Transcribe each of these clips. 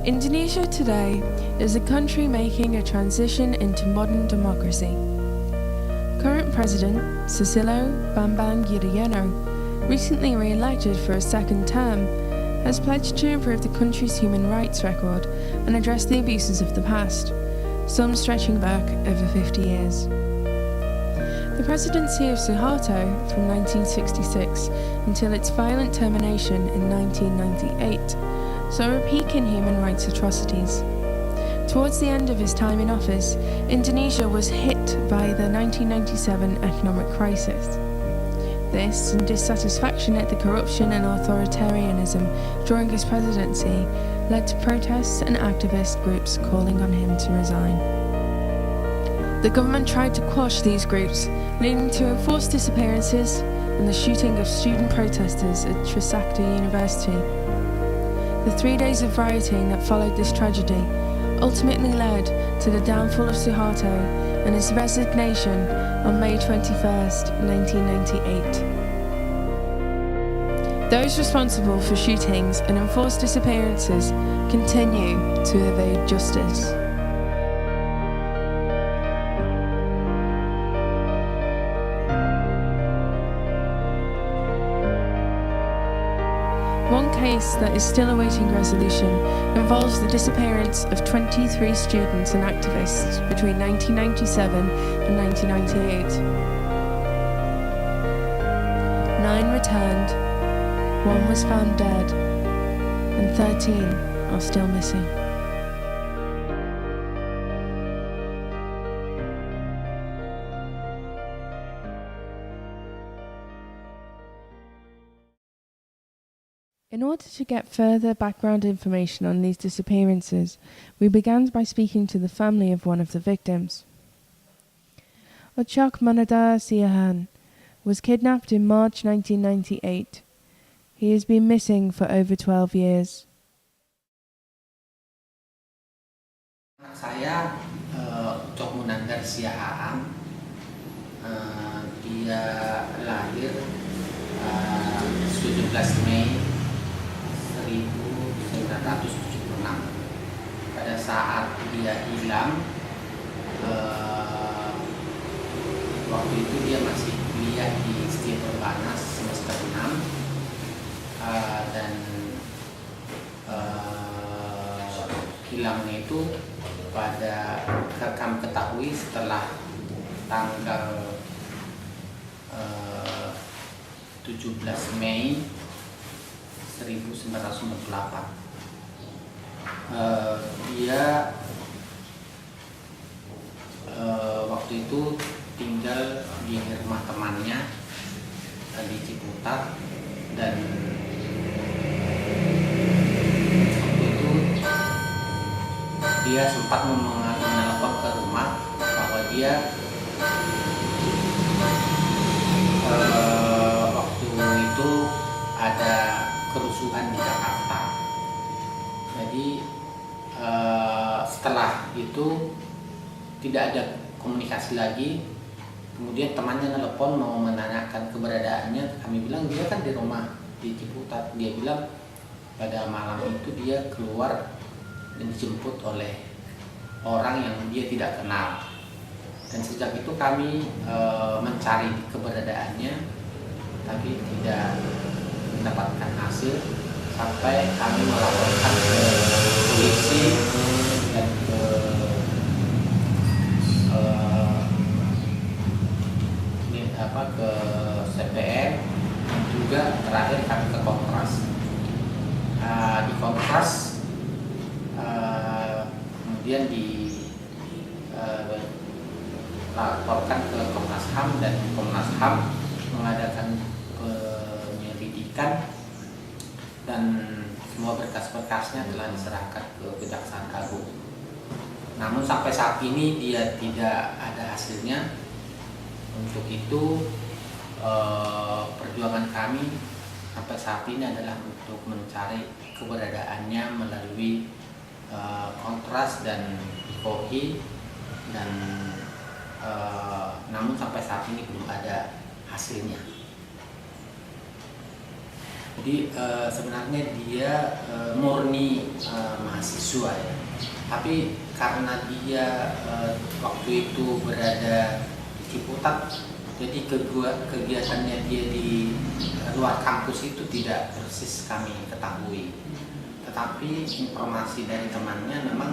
Indonesia today is a country making a transition into modern democracy. Current President Susilo Bambang Yudhoyono, recently re-elected for a second term, has pledged to improve the country's human rights record and address the abuses of the past, some stretching back over 50 years. The presidency of Suharto from 1966 until its violent termination in 1998 saw a peak in human rights atrocities. Towards the end of his time in office, Indonesia was hit by the 1997 economic crisis. This and dissatisfaction at the corruption and authoritarianism during his presidency led to protests and activist groups calling on him to resign. The government tried to quash these groups, leading to enforced disappearances and the shooting of student protesters at Trisakti University. The 3 days of rioting that followed this tragedy ultimately led to the downfall of Suharto and his resignation on May 21st, 1998. Those responsible for shootings and enforced disappearances continue to evade justice. One case that is still awaiting resolution involves the disappearance of 23 students and activists between 1997 and 1998. 9 returned, 1 was found dead, and 13 are still missing. In order to get further background information on these disappearances, we began by speaking to the family of one of the victims. Ochak Manada Siahan was kidnapped in March 1998. He has been missing for over 12 years. Saya Ochak Manada Siahan. Dia lahir 17 Mei 1976. Pada saat dia hilang, waktu itu dia masih kuliah di Setia Perbanas semester 6, dan hilangnya itu kami ketahui setelah tanggal 17 Mei 1998. Dia waktu itu tinggal di rumah temannya di Ciputat, dan waktu itu dia sempat menelpon ke rumah bahwa dia waktu itu ada kerusuhan di Jakarta. Jadi setelah itu tidak ada komunikasi lagi. Kemudian temannya nelpon mau menanyakan keberadaannya. Kami bilang dia kan di rumah di Ciputat. Dia bilang pada malam itu dia keluar dan dijemput oleh orang yang dia tidak kenal. Dan sejak itu kami mencari keberadaannya, tapi tidak mendapatkan hasil, sampai kami melaporkan ke polisi dan ke CPN, dan juga terakhir kami ke Kontras. Di Kontras kemudian dilaporkan ke Komnas HAM, dan Komnas HAM mengadakan penyelidikan, dan semua berkas-berkasnya telah diserahkan ke Kejaksaan Agung. Namun sampai saat ini dia tidak ada hasilnya. Untuk itu perjuangan kami sampai saat ini adalah untuk mencari keberadaannya melalui Kontras dan IKOI, dan namun sampai saat ini belum ada hasilnya. Jadi sebenarnya dia murni mahasiswa ya. Tapi karena dia waktu itu berada di Ciputat, jadi kegiatannya dia di luar kampus itu tidak persis kami ketahui. Tetapi informasi dari temannya memang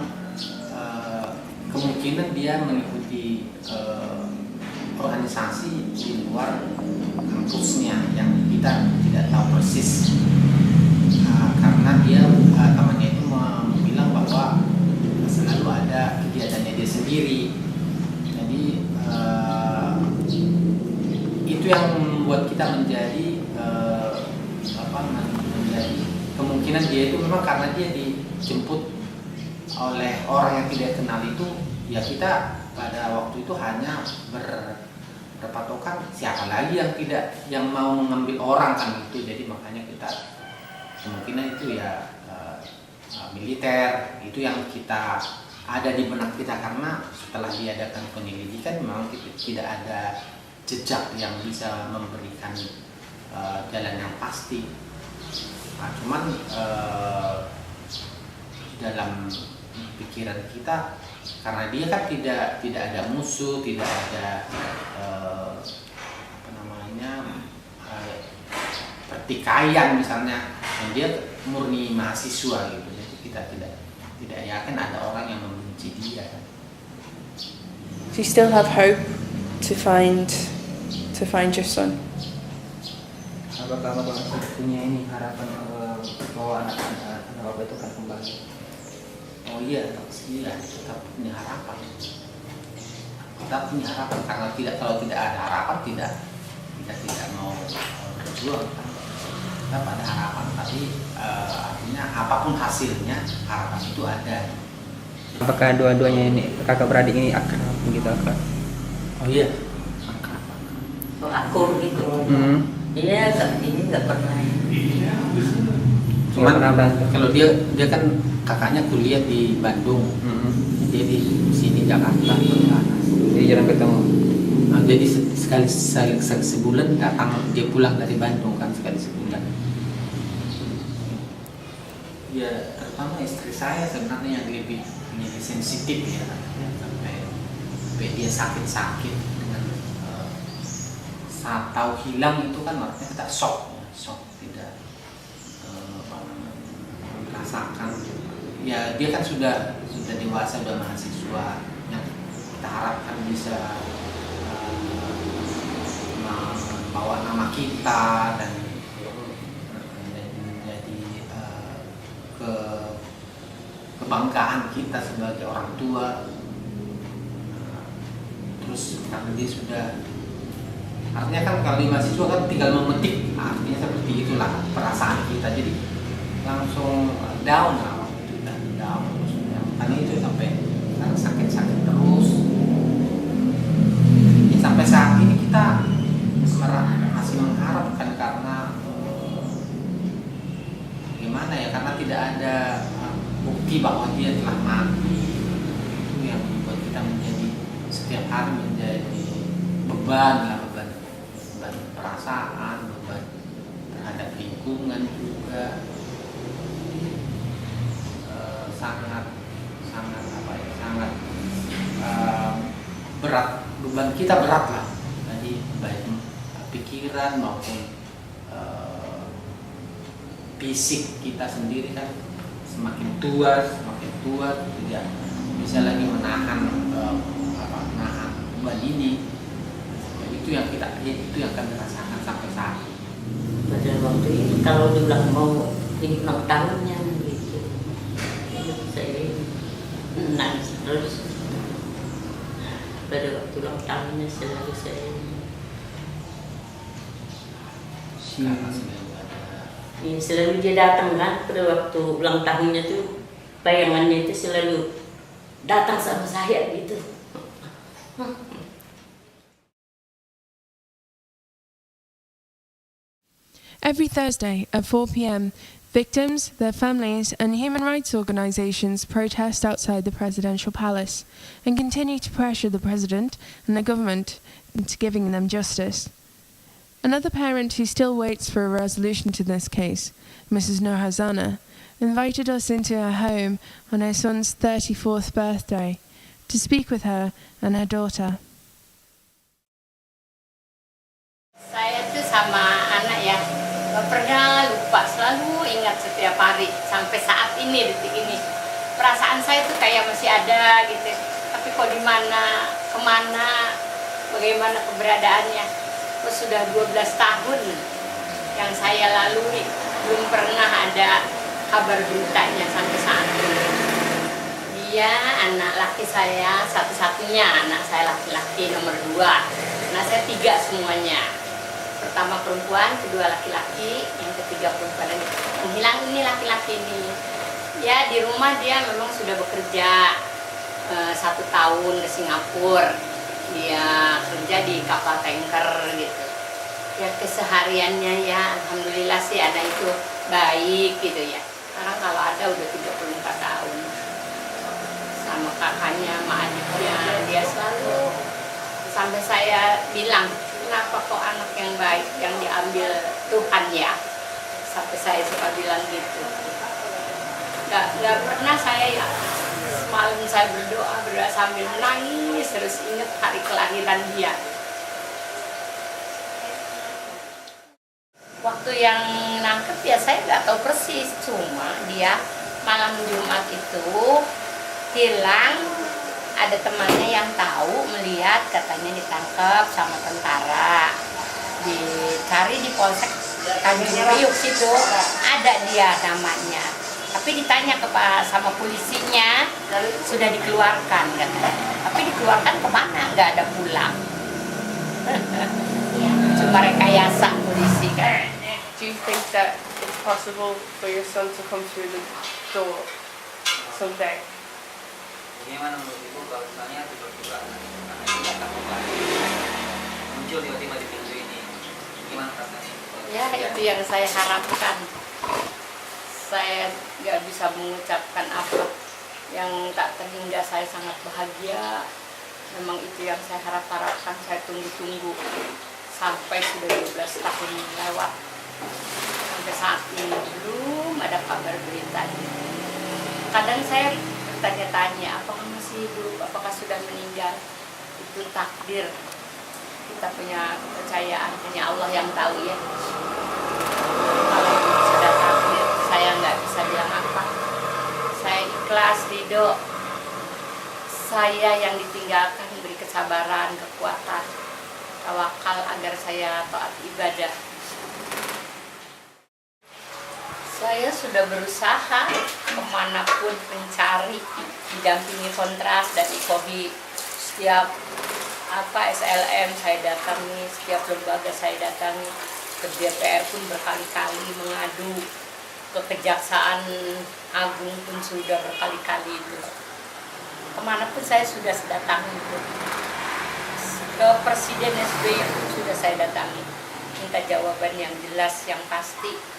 kemungkinan dia mengikuti organisasi di luar kampusnya yang kita tidak tahu persis. Karena dia temannya itu bilang bahwa selalu ada kegiatannya dia sendiri. Jadi itu yang membuat kita menjadi menjadi kemungkinan dia itu memang karena dia dijemput oleh orang yang tidak kenal itu, ya kita pada waktu itu hanya berpatokan siapa lagi yang mau mengambil orang kan itu. Jadi makanya kita kemungkinan itu ya militer, itu yang kita ada di benak kita, karena setelah diadakan penyelidikan memang tidak ada jejak yang bisa memberikan jalan yang pasti. Nah, cuman dalam pikiran kita, karena dia kan tidak ada musuh, tidak ada pertikaian misalnya, dan dia murni mahasiswa gitu. Jadi kita tidak yakin ada orang yang membenci dia. Do you still have hope to find your son? Apakah Bapak masih punya harapan bahwa anak Bapak itu akan kembali? Oh iya, tetap punya harapan. Kita punya harapan, karena kalau tidak ada harapan kita tidak mau berjuang. Tetap ada harapan, tapi artinya apapun hasilnya harapan itu ada. Apakah dua-duanya ini kakak beradik ini akrab begitu akrab? Oh iya, akur gitu. Dia ini nggak pernah. Cuman kalau dia kan kakaknya kuliah di Bandung, dia di sini Jakarta. Jadi jarang ketemu. Nah, jadi sekali sebulan datang, dia pulang dari Bandung kan sekali sebulan. Ya terutama istri saya sebenarnya yang lebih sensitif ya, sampai dia sakit dengan saat tahu hilang itu kan artinya kita shock, tidak merasakan. Ya dia kan sudah dewasa, sudah mahasiswa, yang kita harapkan bisa membawa nama kita dan menjadi kebanggaan kita sebagai orang tua. Terus karena dia sudah, artinya kan kalau di mahasiswa kan tinggal memetik, artinya seperti itulah perasaan kita, jadi langsung down maksudnya. Karena itu sampai sakit terus. Ya, sampai saat ini kita masih mengharapkan, karena gimana ya, karena tidak ada bukti bahwa dia telah mati. Itu yang membuat kita menjadi setiap hari menjadi beban perasaan, beban terhadap lingkungan juga. sangat berat, beban kita berat lah. Jadi baik pikiran maupun fisik kita sendiri kan semakin tua tidak bisa lagi menahan beban ini. Jadi itu yang kami rasakan sampai saat ini. Pada waktu ini kalau dibilang mau ini ulang tahunnya gitu, saya nangis terus. Pada waktu ulang tahunnya selalu saya selalu dia datang kan. Pada waktu ulang tahunnya tuh bayangannya itu selalu datang sama saya gitu. Every Thursday at 4 p.m, victims, their families, and human rights organizations protest outside the presidential palace and continue to pressure the president and the government into giving them justice. Another parent who still waits for a resolution to this case, Mrs. Nohazana, invited us into her home on her son's 34th birthday to speak with her and her daughter. Saya tuh sama anak ya, gak pernah lupa, selalu ingat setiap hari sampai saat ini, detik ini. Perasaan saya tuh kayak masih ada gitu, tapi kok di mana, kemana, bagaimana keberadaannya. Terus sudah 12 tahun yang saya lalui, belum pernah ada kabar beritanya sampai saat ini. Dia anak laki saya satu-satunya, anak saya laki-laki nomor 2. Anak saya 3 semuanya. Pertama perempuan, kedua laki-laki, yang ketiga perempuan lagi. Menghilang ini laki-laki ini. Ya di rumah dia memang sudah bekerja 1 tahun ke Singapura. Dia kerja di kapal tanker gitu. Ya kesehariannya ya alhamdulillah sih anak itu baik gitu ya. Sekarang kalau ada udah 34 tahun. Sama kakaknya, sama adiknya, dia selalu sampai saya bilang, kenapa kok anak yang baik yang diambil Tuhan ya? Sampai saya suka bilang gitu. Gak pernah saya ya. Semalam saya berdoa sambil menangis, terus ingat hari kelahiran dia. Waktu yang nangkep ya saya nggak tahu persis, cuma dia malam Jumat itu hilang, ada temannya yang tahu, melihat katanya ditangkap sama tentara, dicari di Polsek Tanjung Priuk situ, ada dia namanya. Tapi ditanya sama polisinya, sudah dikeluarkan katanya. Tapi dikeluarkan kemana? Nggak ada pulang. Cuma rekayasa polisi kan. Do you think that it's possible for your son to come through the door someday? Bagaimana menurut Ibu kalau misalnya tiba-tiba anak itu datang kembali, muncul tiba-tiba di pintu ini, gimana rasanya? Ya itu yang saya harapkan. Saya nggak bisa mengucapkan apa. Yang tak terhingga saya sangat bahagia. Memang itu yang saya harapkan, saya tunggu-tunggu. Sampai sudah 12 tahun lewat. Sampai saat ini belum ada kabar beritanya. Kadang saya bertanya-tanya, apakah masih hidup, apakah sudah meninggal. Itu takdir. Kita punya kepercayaan, hanya Allah yang tahu ya. Kalau sudah takdir, saya nggak bisa bilang apa. Saya ikhlas, ridho. Saya yang ditinggalkan beri kesabaran, kekuatan, tawakal agar saya taat ibadah. Saya sudah berusaha kemanapun mencari, didampingi kontras dan IKOHI. Setiap SLM saya datangi, setiap lembaga saya datangi, ke DPR pun berkali-kali mengadu, ke Kejaksaan Agung pun sudah berkali-kali itu. Kemanapun saya sudah datangi itu. Ke Presiden SBY pun sudah saya datangi, minta jawaban yang jelas, yang pasti.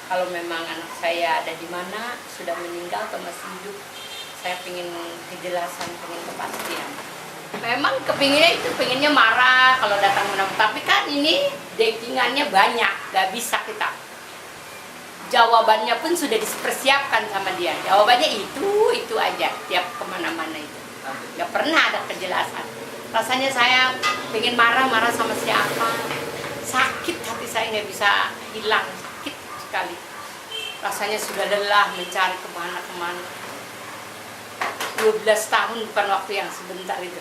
Kalau memang anak saya ada di mana, sudah meninggal atau masih hidup, saya ingin kejelasan, ingin kepastian. Memang pengennya marah kalau datang menang, tapi kan ini dekingannya banyak, gak bisa kita. Jawabannya pun sudah dipersiapkan sama dia. Jawabannya itu aja, tiap kemana-mana itu. Gak pernah ada kejelasan. Rasanya saya pengen marah sama siapa. Sakit hati saya nggak bisa hilang, sakit sekali. Rasanya sudah lelah mencari kemana-kemana. 12 tahun bukan waktu yang sebentar itu.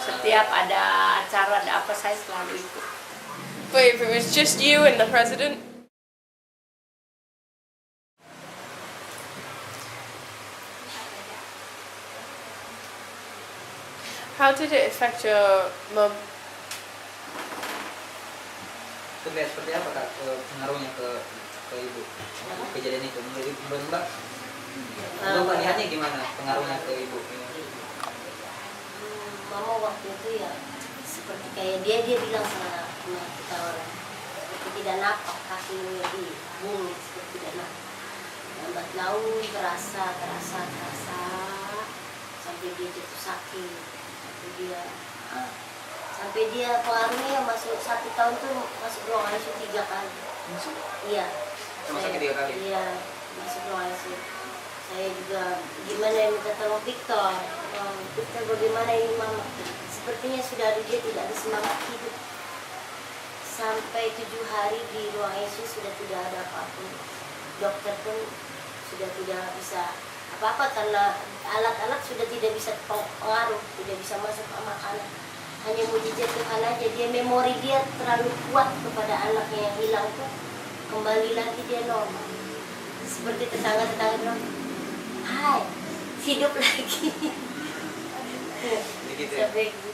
Setiap ada acara, ada apa, saya selalu ikut. But if it was just you and the president? How did it affect your mum? Terlihat seperti apa Kak pengaruhnya ke Ibu kejadian itu menurut Mbak? Mbak lihatnya gimana pengaruhnya ke Ibu? Mama waktu itu ya seperti kayak dia bilang sama kita orang seperti tidak napak kakinya di bumi, seperti tidak napak. Lambat laun terasa sampai dia jatuh sakit, sampai dia Sampai dia pengaruhnya masuk 1 tahun tuh masuk ruang ICU 3 kali. Iya. Rumah sakit 3 kali? Iya, masuk ruang ICU. Saya juga gimana yang minta tolong Victor. Victor bagaimana ini mama? Sepertinya sudah dia tidak ada semangat hidup. Sampai 7 hari di ruang ICU sudah tidak ada apapun. Dokter pun sudah tidak bisa apa-apa karena alat-alat sudah tidak bisa pengaruh, tidak bisa masuk ke makanan. Hanya mujizat Tuhan aja, dia memori dia terlalu kuat kepada anaknya yang hilang tuh, kembali lagi dia normal. Seperti tetangga-tetangga bilang, hai, hidup lagi. Sampai gitu.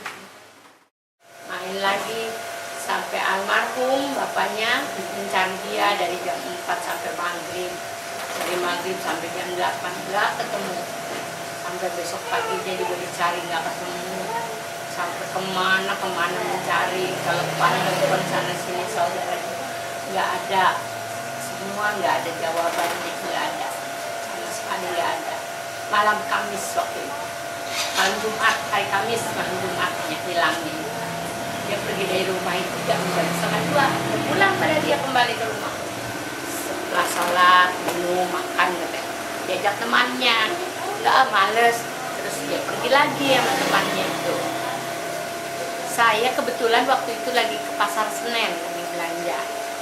Main lagi sampai almarhum bapaknya mencari dia dari jam 4 sampai maghrib. Dari maghrib sampai jam 8 nggak ketemu. Sampai besok pagi dia juga dicari nggak ketemu. Sampai kemana mencari. Kalau telepon sana sini saudara nggak ada. Semua nggak ada jawabannya, nggak ada. Sama sekali nggak ada. Malam Kamis waktu itu. Malam Jumat, hari Kamis, malam Jumatnya hilangnya. Dia pergi dari rumah itu jam 1:30. Pulang pada dia kembali ke rumah. Setelah sholat, minum, makan, diajak temannya. Enggak, males. Terus dia pergi lagi sama temannya itu. Saya kebetulan waktu itu lagi ke Pasar Senen, lagi belanja.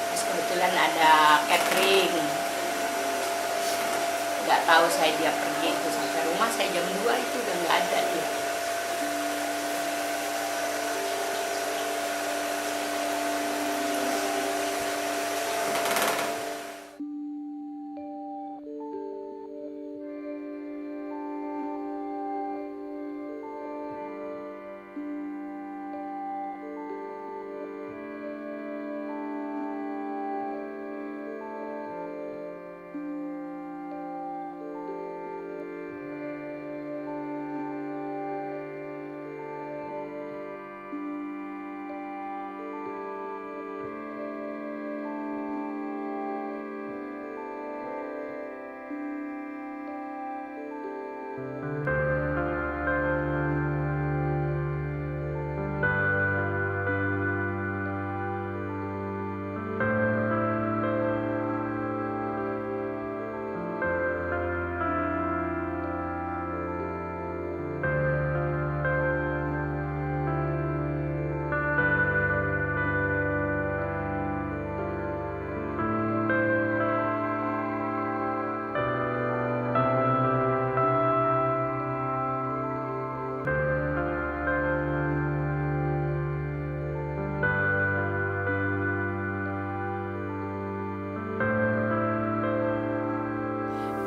Terus kebetulan ada catering. Nggak tahu saya dia pergi itu sampai rumah, saya jam 2 itu udah nggak ada dia.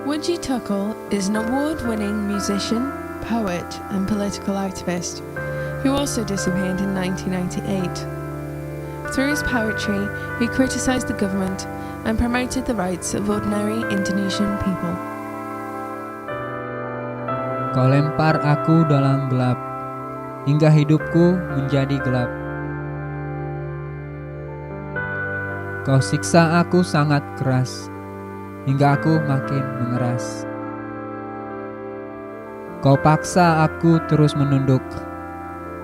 Woodgie Tuckle is an award-winning musician, poet and political activist who also disappeared in 1998. Through his poetry, he criticised the government and promoted the rights of ordinary Indonesian people. Kau lempar aku dalam gelap, hingga hidupku menjadi gelap. Kau siksa aku sangat keras, hingga aku makin mengeras. Kau paksa aku terus menunduk,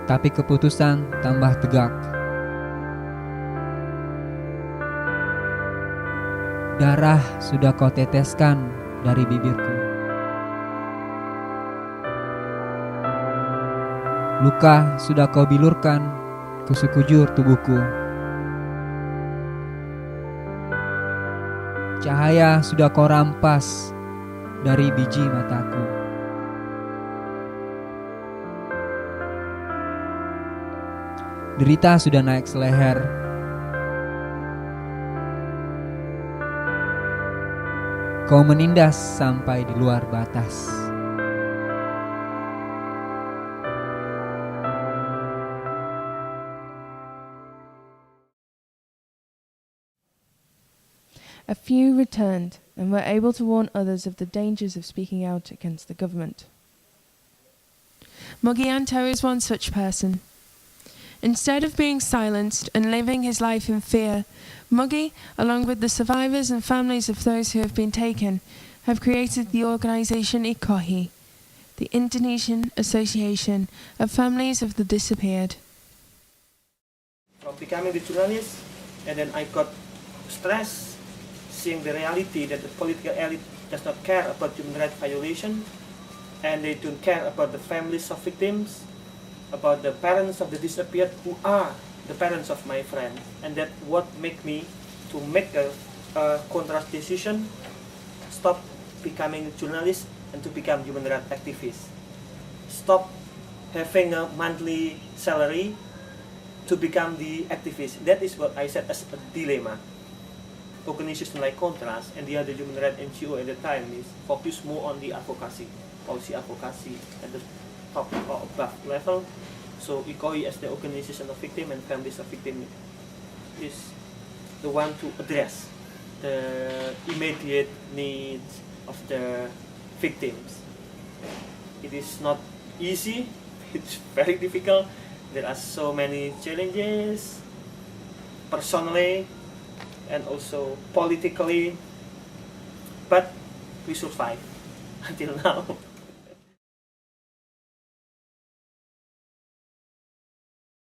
tapi keputusan tambah tegak. Darah sudah kau teteskan dari bibirku. Luka sudah kau bilurkan ke sekujur tubuhku. Cahaya sudah kau rampas dari biji mataku. Derita sudah naik seleher. Kau menindas sampai di luar batas. A few returned and were able to warn others of the dangers of speaking out against the government. Mugianto is one such person. Instead of being silenced and living his life in fear, Mugi, along with the survivors and families of those who have been taken, have created the organisation IKOHI, the Indonesian Association of Families of the Disappeared. of becoming the journalist, and then I got stressed seeing the reality that the political elite does not care about human rights violation, and they don't care about the families of victims, about the parents of the disappeared who are the parents of my friend. And that what make me to make a contrast decision, stop becoming a journalist and to become human rights activist. Stop having a monthly salary to become the activist. That is what I said as a dilemma. Organization like Contrast and the other human rights NGO at the time is focused more on the advocacy, policy advocacy at the top or above level. So ICOI as the organization of victims and families of victims is the one to address the immediate needs of the victims. It is not easy, it's very difficult. There are so many challenges, personally and also politically, but we survive until now.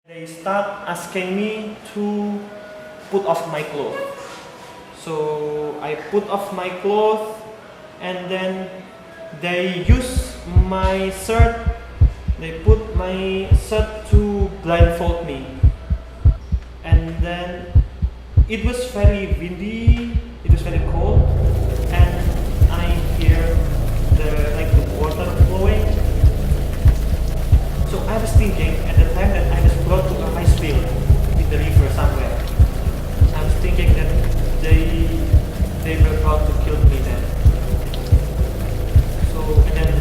They start asking me to put off my clothes. So I put off my clothes, and then they use my shirt. They put my shirt to blindfold me. And then it was very windy, it was very cold, and I hear the water flowing. So I was thinking at the time that I was brought to a rice field in the river somewhere. I was thinking that they were about to kill me then. So and then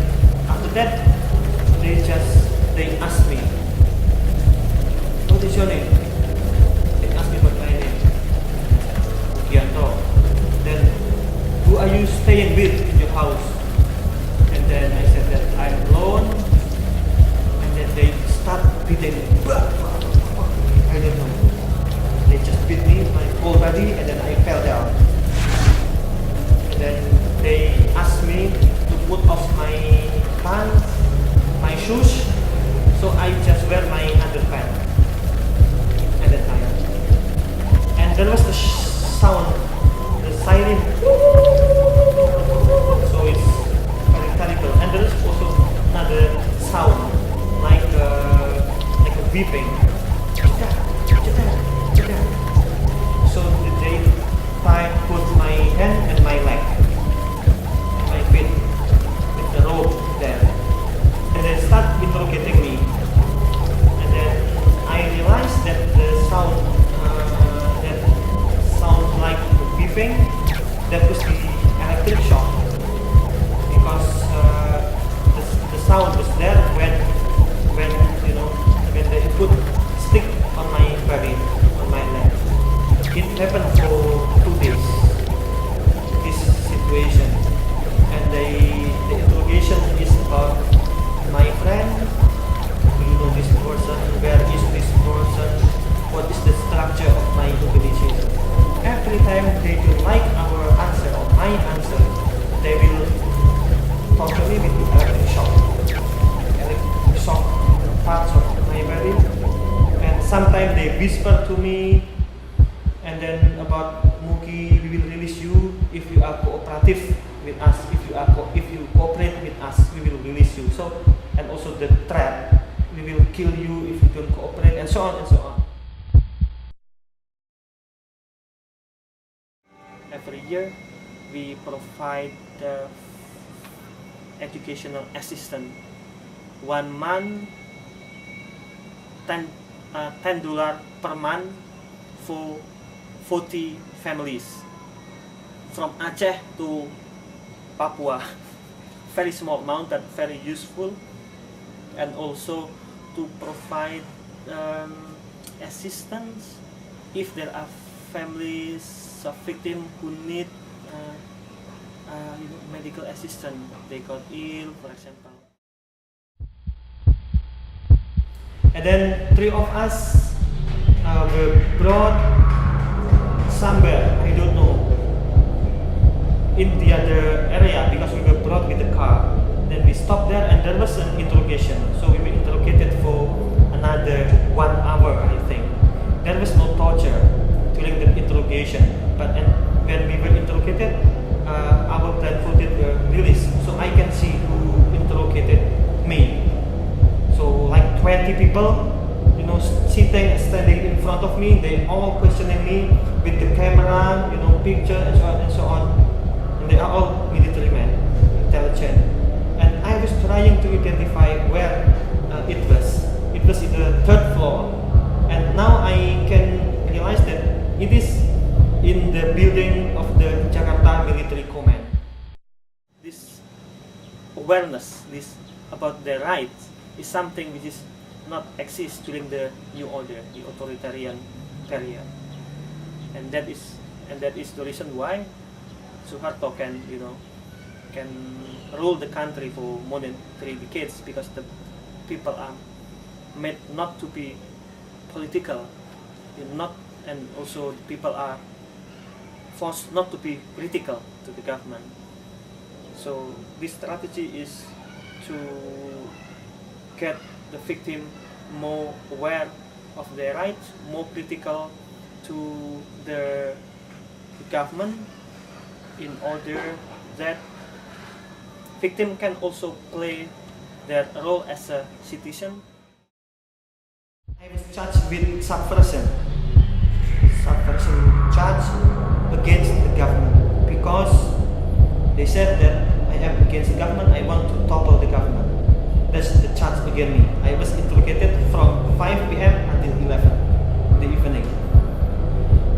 after that they asked me, what is your name? They asked me what my name. Gianto. Then who are you staying with in your house? And then I said that I'm alone. And then they start beating me. I don't know. They just beat me, my whole body, and then I fell down. And then they asked me to put off my pants, my shoes, so I just wear my underpants at that time. And there was the sound, the siren. So it's very terrible. And there is also another sound, like a beeping. So they put my hand and my leg, my feet, with the rope there. And they start interrogating me. And then I realized that the sound like beeping, that was the electric shock. Because the sound was there when they put stick on my body, on my leg. It happened for 2 days, this situation. And the interrogation is about my friend. Do you know this person? Where is this person? What is the structure of my organization? Every time they don't like our answer or my answer, they will torture me with electric shock. Electric shock parts of my body. And sometimes they whisper to me, and then about Muki, we will release you if you are cooperative with us. If you cooperate with us, we will release you. So, and also the threat, we will kill you if you don't cooperate, and so on and so on. Every year, we provide educational assistance. 1 month, $10 per month for 40 families from Aceh to Papua. Very small amount, but very useful. And also to provide assistance if there are families of victims who need medical assistance. They got ill, for example. And then 3 of us were brought somewhere, I don't know, in the other area, because we were brought with the car. Then we stopped there and there was an interrogation. So we were interrogated for another 1 hour, I think. There was no 20 people, you know, standing in front of me. They all questioning me with the camera, you know, picture and so on and so on. And they are all military men, intelligent. And I was trying to identify where it was. It was in the third floor. And now I can realize that it is in the building of the Jakarta Military Command. This awareness, this about their rights, is something which is not exist during the New Order, the authoritarian period, and that is the reason why Suharto can rule the country for more than 3 decades, because the people are made not to be political, and also people are forced not to be critical to the government. So this strategy is to get the victim more aware of their rights, more critical to the government, in order that victim can also play their role as a citizen. I was charged with subversion charge against the government, because they said that I am against the government, I want to topple the government. That's the charge against me. I was interrogated from 5 p.m. until 11 in the evening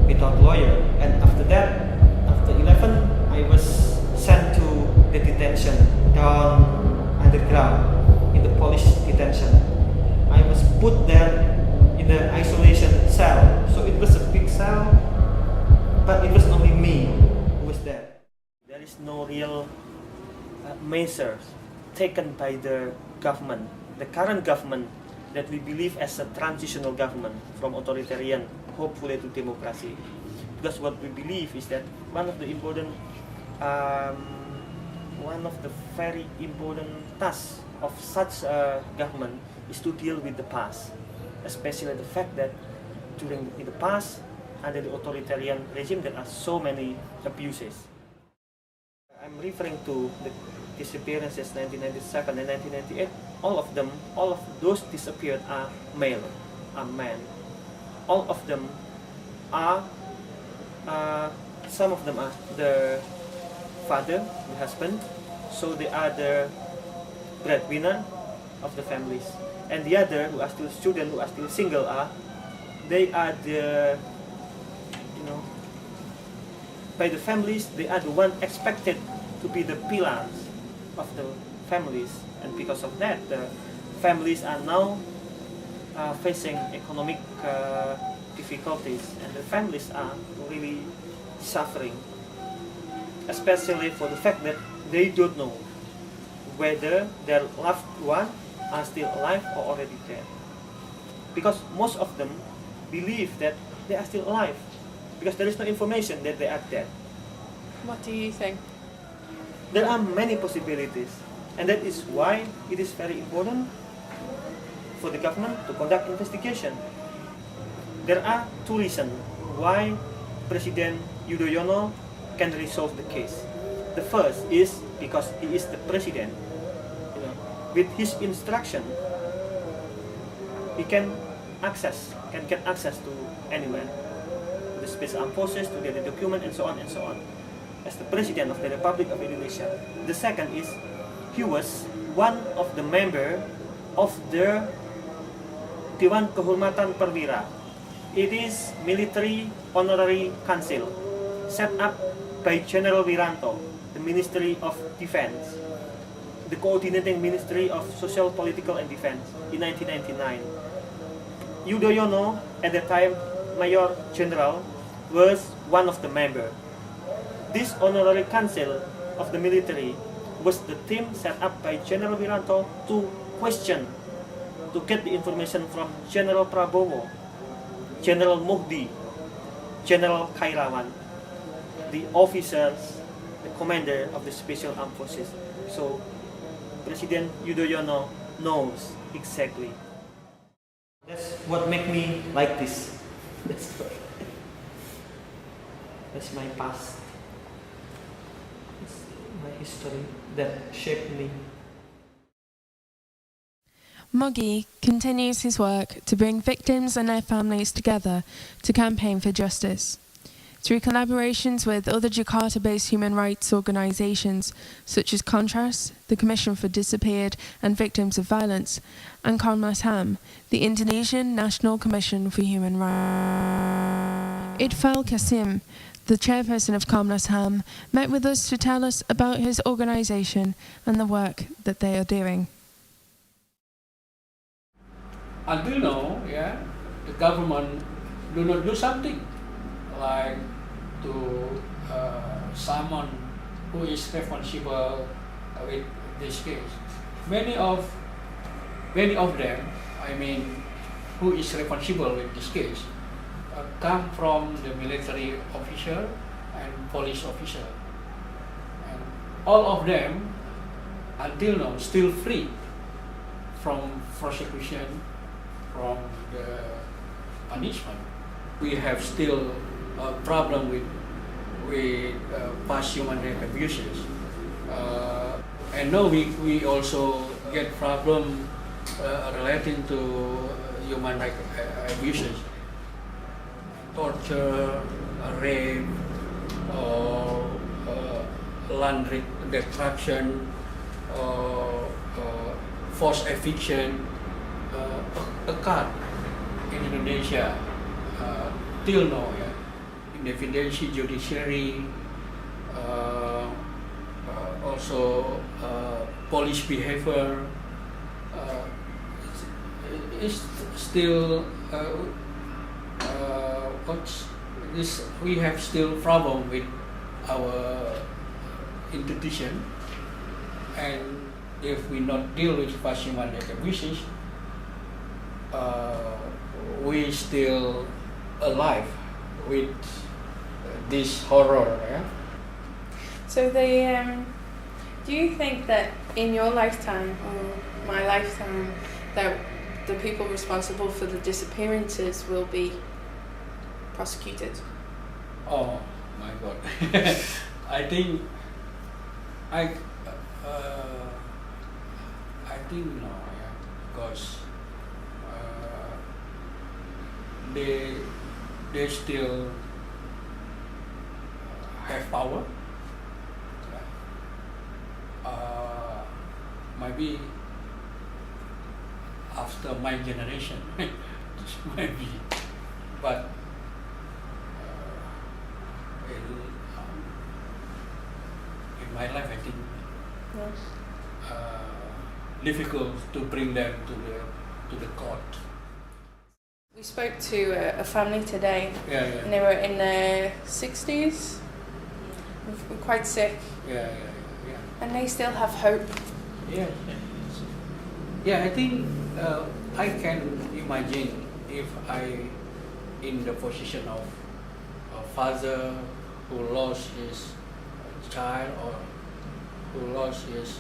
without lawyer. And after that, after 11, I was sent to the detention down underground in the Polish detention. I was put there in the isolation cell. So it was a big cell, but it was only me who was there. There is no real measures taken by the government, the current government that we believe as a transitional government from authoritarian, hopefully to democracy. Because what we believe is that one of the very important tasks of such a government is to deal with the past, especially the fact that in the past, under the authoritarian regime, there are so many abuses. I'm referring to the disappearances 1997 and 1998. All of those disappeared are male, are men. All of them are, some of them are the father, the husband, so they are the breadwinner of the families. And the other, who are still students, who are still single, they are the, by the families, they are the one expected to be the pillars of the families. And because of that, the families are now facing economic difficulties, and the families are really suffering, especially for the fact that they don't know whether their loved ones are still alive or already dead. Because most of them believe that they are still alive, because there is no information that they are dead. What do you think? There are many possibilities, and that is why it is very important for the government to conduct investigation. There are 2 reasons why President Yudhoyono can resolve the case. The first is because he is the president. With his instruction, he can get access to anywhere, to the Special Armed Forces, to get the document, and so on and so on, as the president of the Republic of Indonesia. The second is he was one of the members of the Dewan Kehormatan Perwira. It is military honorary council set up by General Wiranto, the Ministry of Defense, the coordinating Ministry of Social, Political and Defense in 1999. Yudhoyono, at the time Major General, was one of the members. This honorary council of the military was the team set up by General Wiranto to question, to get the information from General Prabowo, General Muhdi, General Kairawan, the officers, the commander of the Special Armed Forces. So President Yudhoyono knows exactly. That's what makes me like this. That's my past. It's my history that shaped me. Moggy continues his work to bring victims and their families together to campaign for justice. Through collaborations with other Jakarta-based human rights organisations such as Contrast, the Commission for Disappeared and Victims of Violence, and Komnas HAM, the Indonesian National Commission for Human Rights. Idfal Kasim, the chairperson of Komnas HAM, met with us to tell us about his organisation and the work that they are doing. Until now, the government do not do something like to someone who is responsible with this case. Many of them, who is responsible with this case, come from the military officer and police officer, and all of them until now still free from prosecution, from the punishment. We have still a problem with past human rights abuses, and now we also get problem relating to human rights abuses, torture, rape, land destruction, forced eviction occurred in Indonesia till now. Independence judiciary, also police behavior is still we have still problem with our institution, and if we not deal with past human rights abuses, we still alive with this horror. So do you think that in your lifetime or my lifetime that the people responsible for the disappearances will be prosecuted? Oh my God! I think no, because they still have power. Maybe after my generation, maybe, but in my life, I think difficult to bring them to the court. We spoke to a family today, and they were in their 60s, were quite sick, and they still have hope. I think I can imagine if I in the position of a father who lost his child or who lost his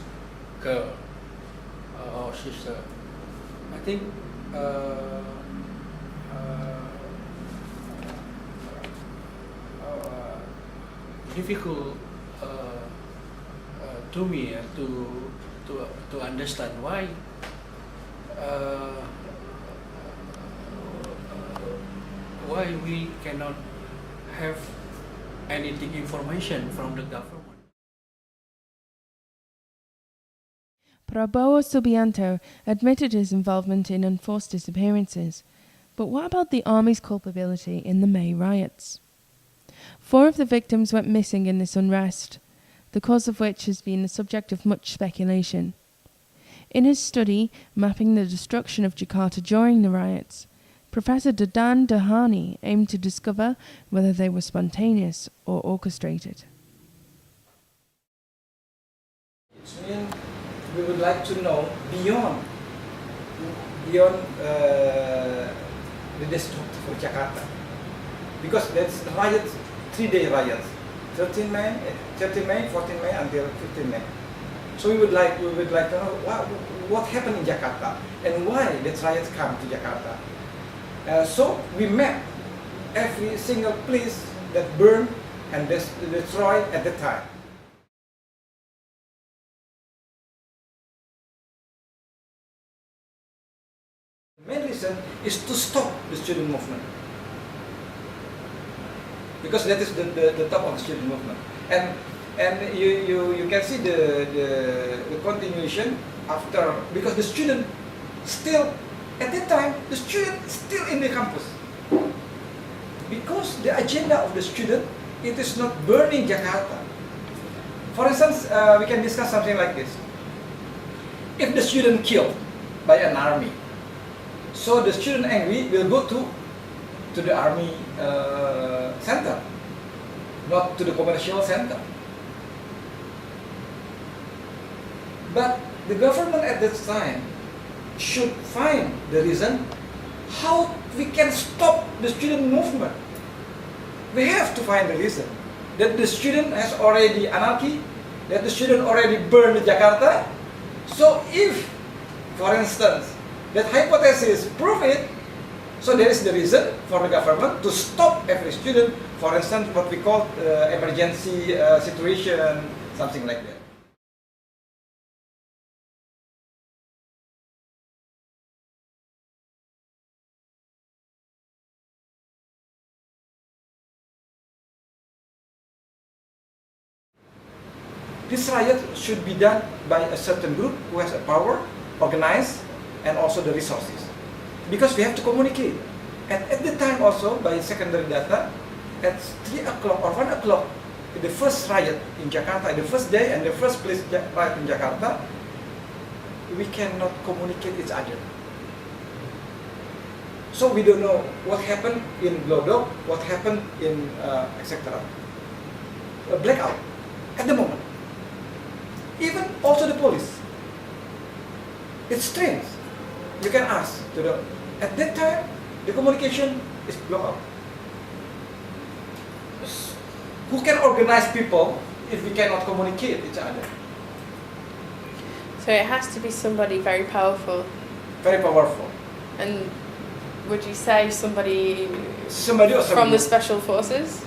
girl or sister. I think difficult to me to understand why we cannot have anything information from the government. Prabowo Subianto admitted his involvement in enforced disappearances, but what about the army's culpability in the May riots? 4 of the victims went missing in this unrest, the cause of which has been the subject of much speculation. In his study, Mapping the Destruction of Jakarta During the Riots, Professor Dadan Dahani aimed to discover whether they were spontaneous or orchestrated. We would like to know beyond the destruction for Jakarta, because that's riots, 3-day riots, 13 May, 14 May until 15 May. So we would like to know what happened in Jakarta and why the riots come to Jakarta. So we mapped every single place that burned and destroyed at the time. decision is to stop the student movement. Because that is the top of the student movement. And you can see the continuation after, because the student still, at that time, the student still in the campus. Because the agenda of the student, it is not burning Jakarta. For instance, we can discuss something like this. If the student killed by an army, so the student angry will go to the army center, not to the commercial center. But the government at that time should find the reason how we can stop the student movement. We have to find the reason that the student has already anarchy, that the student already burned Jakarta. So if, for instance, that hypothesis prove it, so there is the reason for the government to stop every student, for instance, what we call emergency situation, something like that. This riot should be done by a certain group who has a power, organized, and also the resources. Because we have to communicate. And at the time also, by secondary data, at 3 o'clock or 1 o'clock, the first riot in Jakarta, the first day and the first place riot in Jakarta, we cannot communicate each other. So we don't know what happened in Glodok, what happened in etc. A blackout at the moment. Even also the police. It's strange. You can ask to the, at that time, the communication is blocked out. Who can organize people if we cannot communicate each other? So it has to be somebody very powerful. Very powerful. And would you say somebody Somebody or from the somebody. special forces?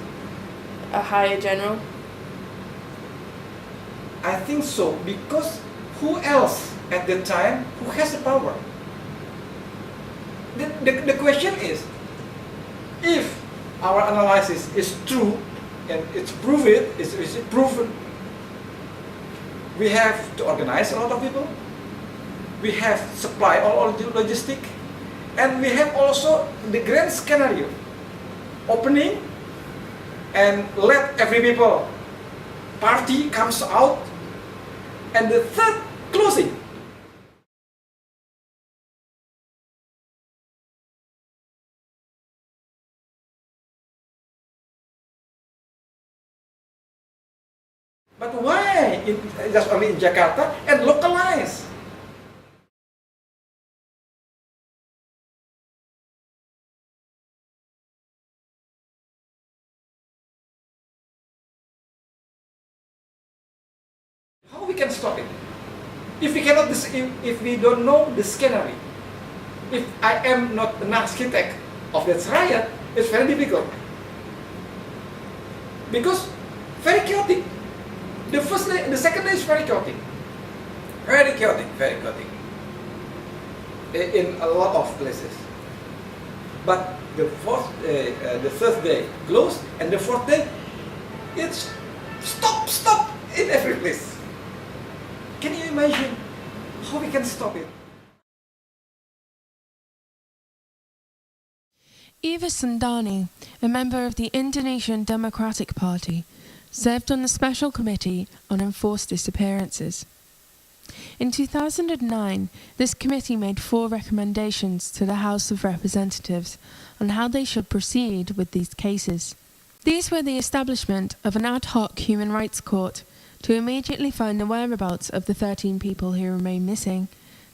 A higher general? I think so, because who else at the time who has the power? The question is, if our analysis is true and it's proven, is proven, we have to organize a lot of people, we have supply all logistic, and we have also the grand scenario, opening and let every people, party comes out, and the third, closing. But why just only in Jakarta and localized? How we can stop it? If we cannot, if we don't know the scenario, if I am not an architect of that riot, it's very difficult. Because very chaotic. The first day, the second day is very chaotic. Very chaotic, very chaotic. In a lot of places. But the third day closed, and the fourth day, it's stop in every place. Can you imagine how we can stop it? Eva Sundani, a member of the Indonesian Democratic Party, served on the Special Committee on Enforced Disappearances. In 2009, this committee made 4 recommendations to the House of Representatives on how they should proceed with these cases. These were the establishment of an ad hoc human rights court to immediately find the whereabouts of the 13 people who remain missing,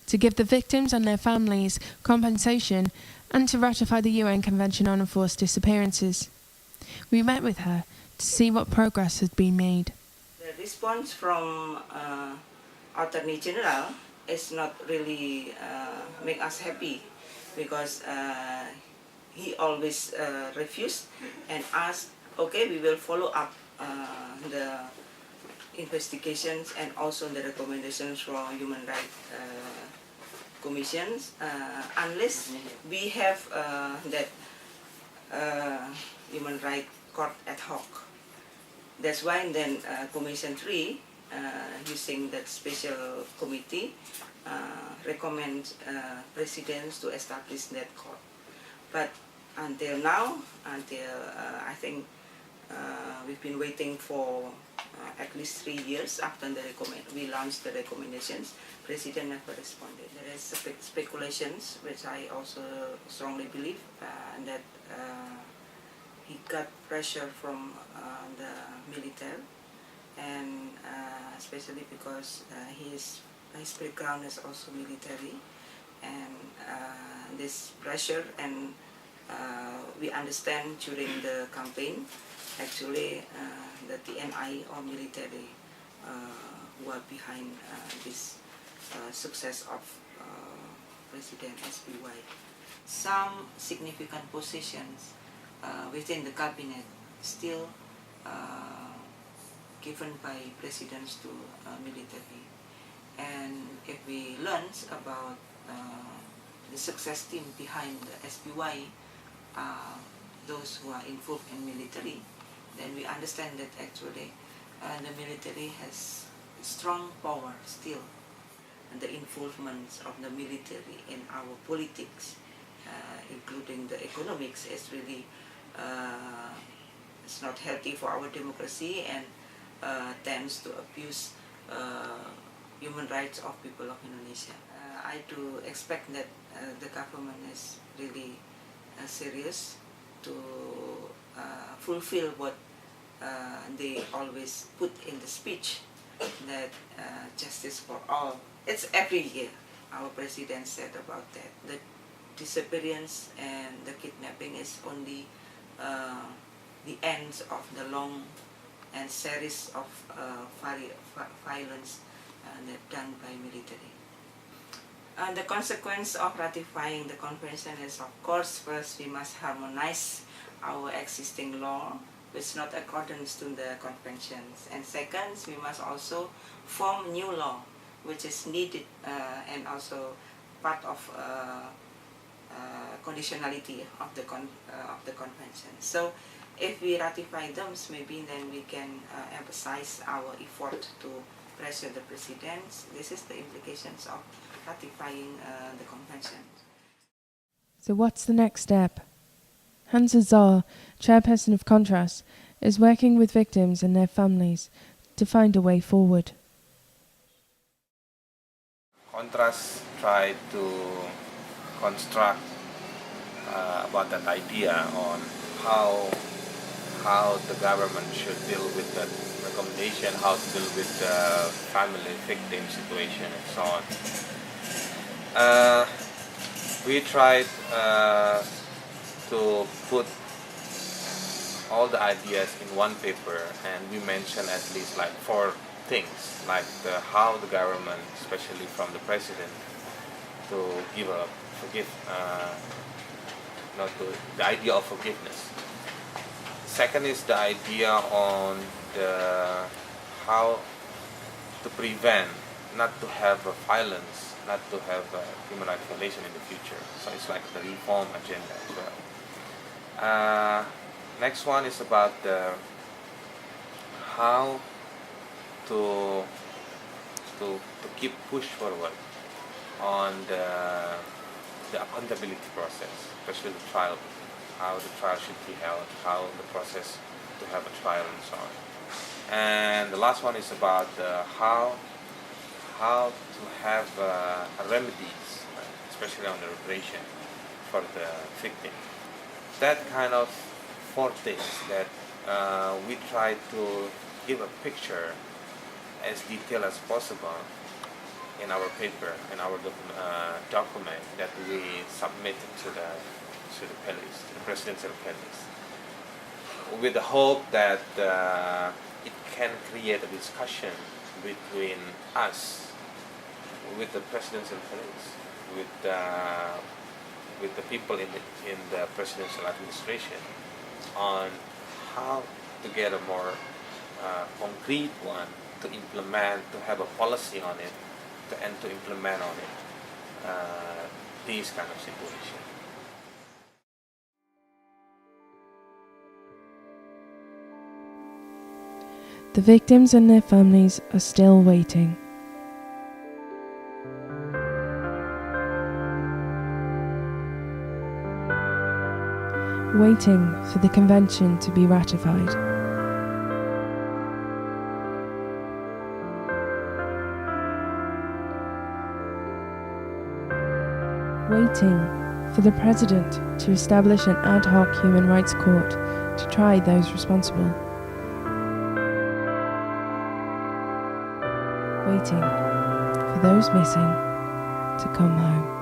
to give the victims and their families compensation, and to ratify the UN Convention on Enforced Disappearances. We met with her to see what progress had been made. The response from Attorney General is not really make us happy, because he always refused and asked, okay, we will follow up the investigations and also the recommendations from human rights commissions unless we have that human rights court ad hoc. That's why then Commission 3, using that special committee, recommend presidents to establish that court. But until now, I think we've been waiting for at least 3 years after we launched the recommendations. President never responded. There is speculations, which I also strongly believe, that he got pressure from the military, and especially because his background is also military, and this pressure, and we understand during the campaign, actually the TNI or military were behind this success of President SBY. Some significant positions within the cabinet still given by presidents to military. And if we learn about the success team behind the SBY, those who are involved in military, then we understand that actually the military has strong power still. And the involvement of the military in our politics, including the economics, is really it's not healthy for our democracy, and tends to abuse human rights of people of Indonesia. I do expect that the government is really serious to fulfill what they always put in the speech, that justice for all. It's every year our president said about that. The disappearance and the kidnapping is only the end of the long and series of violence that done by military. The consequence of ratifying the convention is, of course, first we must harmonize our existing law which not accordance to the conventions, and second, we must also form new law which is needed and also part of conditionality of the convention. So if we ratify them, maybe then we can emphasize our effort to pressure the president. This is the implications of ratifying the convention. So what's the next step? Hans Azar, chairperson of Contrast, is working with victims and their families to find a way forward. Contrast tried to construct about that idea on how the government should deal with that recommendation, how to deal with the family victim situation and so on. We tried to put all the ideas in one paper, and we mentioned at least like 4 things, like how the government, especially from the president, to give a the idea of forgiveness. Second is the idea on how to prevent, not to have violence, not to have human rights violation in the future. So it's like the reform agenda as well. Next one is about how to keep push forward on the accountability process, especially the trial, how the trial should be held, how the process to have a trial and so on. And the last one is about how to have remedies, especially on the reparation for the victim. That kind of 4 things that we try to give a picture as detailed as possible in our paper, in our document that we submitted to the police, to the presidential police, with the hope that it can create a discussion between us, with the presidential police, with the people in the presidential administration, on how to get a more concrete one to implement, to have a policy on it, and to implement on it this kind of situation. The victims and their families are still waiting. Waiting for the convention to be ratified. Waiting for the President to establish an ad hoc human rights court to try those responsible. Waiting for those missing to come home.